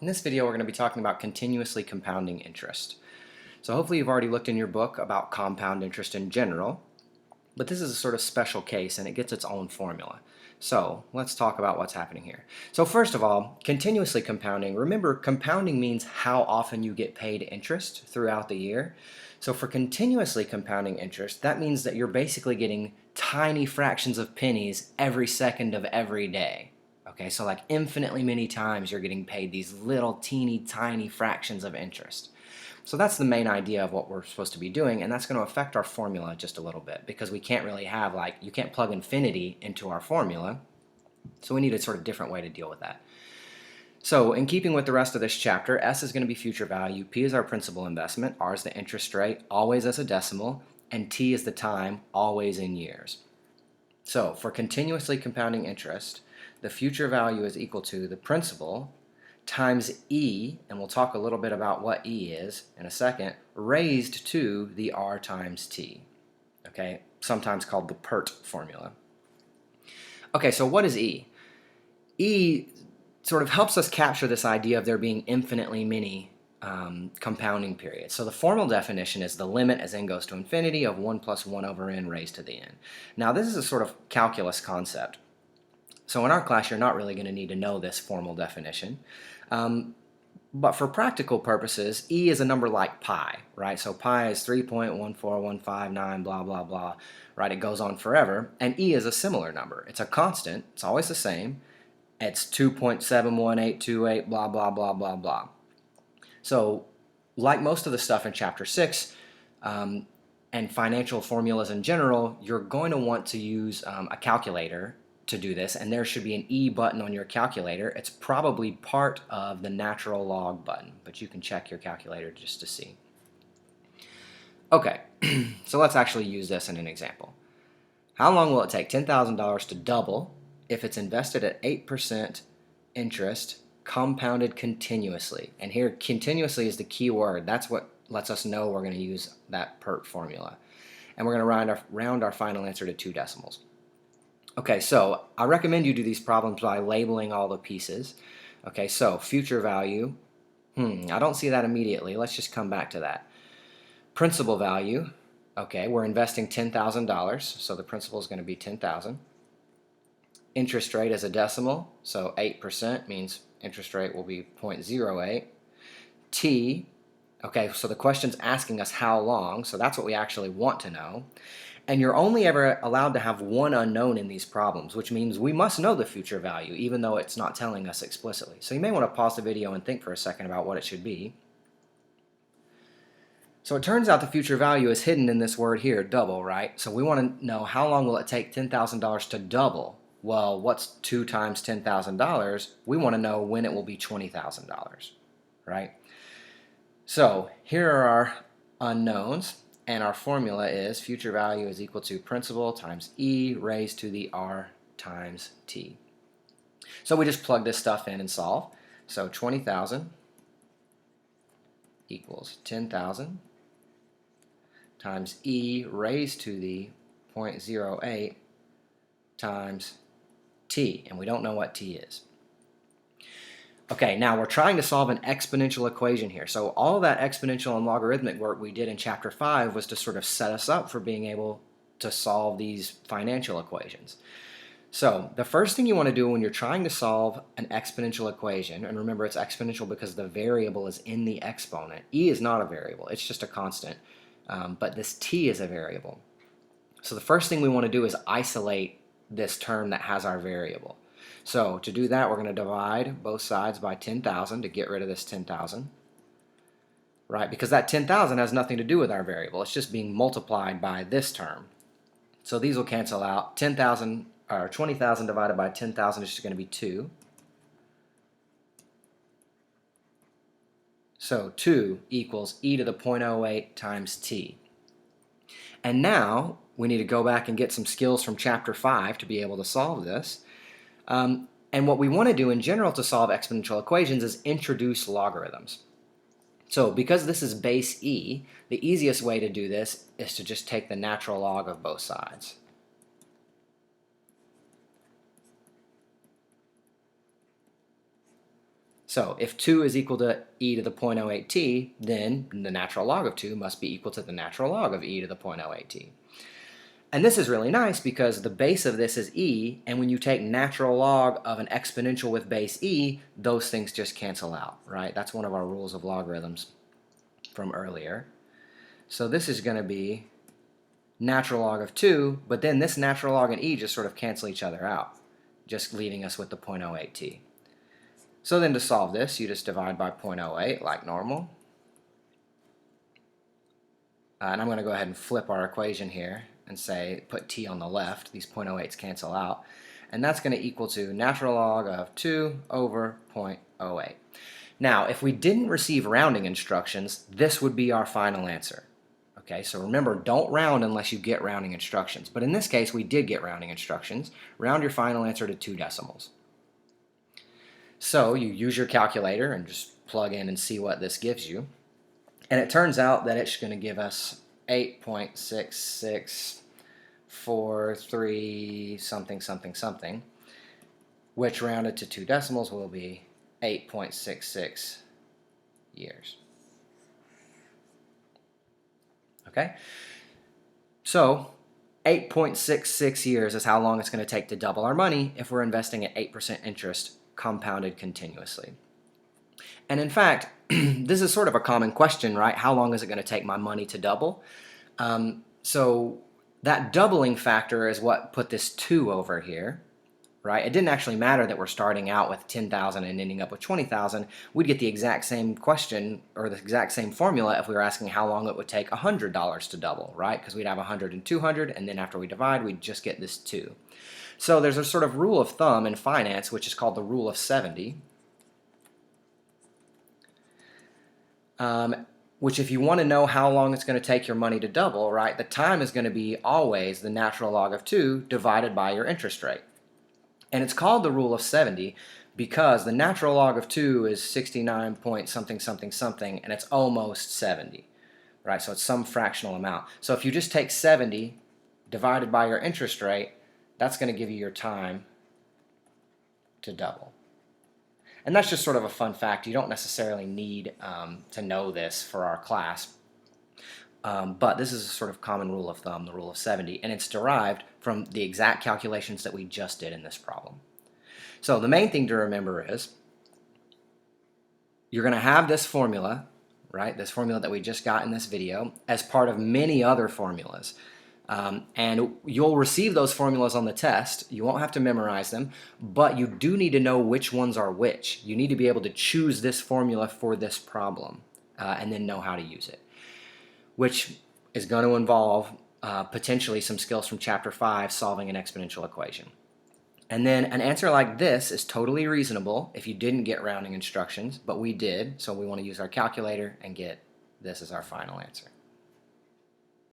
In this video, we're going to be talking about continuously compounding interest. So hopefully you've already looked in your book about compound interest in general, but this is a sort of special case and it gets its own formula. So let's talk about what's happening here. So first of all, continuously compounding. Remember, compounding means how often you get paid interest throughout the year. So for continuously compounding interest, that means that you're basically getting tiny fractions of pennies every second of every day. Okay, so like infinitely many times you're getting paid these little teeny tiny fractions of interest. So that's the main idea of what we're supposed to be doing, and that's going to affect our formula just a little bit because we can't really have, like, you can't plug infinity into our formula, so we need a sort of different way to deal with that. So in keeping with the rest of this chapter, S is going to be future value, P is our principal investment, R is the interest rate, always as a decimal, and T is the time, always in years. So for continuously compounding interest, the future value is equal to the principal times E, and we'll talk a little bit about what E is in a second, raised to the R times T, okay, sometimes called the PERT formula. Okay, so what is E? E sort of helps us capture this idea of there being infinitely many compounding periods. So the formal definition is the limit as n goes to infinity of 1 plus 1 over n raised to the n. Now this is a sort of calculus concept. So in our class, you're not really going to need to know this formal definition. But for practical purposes, E is a number like pi, right? So pi is 3.14159, blah, blah, blah, right? It goes on forever. And E is a similar number. It's a constant. It's always the same. It's 2.71828, blah, blah, blah, blah, blah. So like most of the stuff in Chapter 6, and financial formulas in general, you're going to want to use a calculator to do this, and there should be an E button on your calculator. It's probably part of the natural log button, but you can check your calculator just to see. Okay, so let's actually use this in an example. How long will it take $10,000 to double if it's invested at 8% interest compounded continuously? And here, continuously is the key word. That's what lets us know we're going to use that PERT formula. And we're going to round our final answer to 2 decimals. Okay, so I recommend you do these problems by labeling all the pieces. Okay, so future value, I don't see that immediately. Let's just come back to that. Principal value, okay, we're investing $10,000, so the principal is going to be $10,000. Interest rate is a decimal, so 8% means interest rate will be 0.08. T, okay, so the question's asking us how long, so that's what we actually want to know. And you're only ever allowed to have one unknown in these problems, which means we must know the future value, even though it's not telling us explicitly. So you may want to pause the video and think for a second about what it should be. So it turns out the future value is hidden in this word here, double, right? So we want to know how long will it take $10,000 to double? Well, what's 2 times $10,000? We want to know when it will be $20,000, right? So here are our unknowns. And our formula is future value is equal to principal times E raised to the R times T. So we just plug this stuff in and solve. So 20,000 equals 10,000 times E raised to the 0.08 times T. And we don't know what T is. Okay, now we're trying to solve an exponential equation here. So all that exponential and logarithmic work we did in Chapter 5 was to sort of set us up for being able to solve these financial equations. So the first thing you want to do when you're trying to solve an exponential equation, and remember it's exponential because the variable is in the exponent. E is not a variable, it's just a constant, but this T is a variable. So the first thing we want to do is isolate this term that has our variable. So to do that, we're going to divide both sides by 10,000 to get rid of this 10,000, right? Because that 10,000 has nothing to do with our variable. It's just being multiplied by this term. So these will cancel out. 10,000 or 20,000 divided by 10,000 is just going to be 2. So 2 equals e to the 0.08 times t. And now we need to go back and get some skills from Chapter 5 to be able to solve this. And what we want to do in general to solve exponential equations is introduce logarithms. So because this is base e, the easiest way to do this is to just take the natural log of both sides. So if 2 is equal to e to the 0.08t, then the natural log of 2 must be equal to the natural log of e to the 0.08t. And this is really nice because the base of this is e, and when you take natural log of an exponential with base e, those things just cancel out, right? That's one of our rules of logarithms from earlier. So this is going to be natural log of 2, but then this natural log and e just sort of cancel each other out, just leaving us with the 0.08t. So then to solve this, you just divide by 0.08 like normal. And I'm going to go ahead and flip our equation here and say, put t on the left. These 0.08s cancel out. And that's going to equal to natural log of 2 over 0.08. Now, if we didn't receive rounding instructions, this would be our final answer. Okay, so remember, don't round unless you get rounding instructions. But in this case, we did get rounding instructions. Round your final answer to 2 decimals. So you use your calculator and just plug in and see what this gives you. And it turns out that it's going to give us 8.6643 something something something, which rounded to 2 decimals will be 8.66 years. Okay? So 8.66 years is how long it's going to take to double our money if we're investing at 8% interest compounded continuously. And in fact, this is sort of a common question, right? How long is it going to take my money to double? So that doubling factor is what put this 2 over here, right? It didn't actually matter that we're starting out with 10,000 and ending up with 20,000. We'd get the exact same question or the exact same formula if we were asking how long it would take $100 to double, right? Because we'd have 100 and 200, and then after we divide, we'd just get this 2. So there's a sort of rule of thumb in finance, which is called the rule of 70. Which if you want to know how long it's going to take your money to double, right, the time is going to be always the natural log of 2 divided by your interest rate. And it's called the rule of 70 because the natural log of 2 is 69 point something something something, and it's almost 70, right? So it's some fractional amount. So if you just take 70 divided by your interest rate, that's going to give you your time to double. And that's just sort of a fun fact. You don't necessarily need to know this for our class. But this is a sort of common rule of thumb, the rule of 70, and it's derived from the exact calculations that we just did in this problem. So the main thing to remember is you're going to have this formula, right, this formula that we just got in this video, as part of many other formulas. And you'll receive those formulas on the test. You won't have to memorize them, but you do need to know which ones are which. You need to be able to choose this formula for this problem and then know how to use it, which is going to involve potentially some skills from Chapter 5, solving an exponential equation. And then an answer like this is totally reasonable if you didn't get rounding instructions, but we did, so we want to use our calculator and get this as our final answer.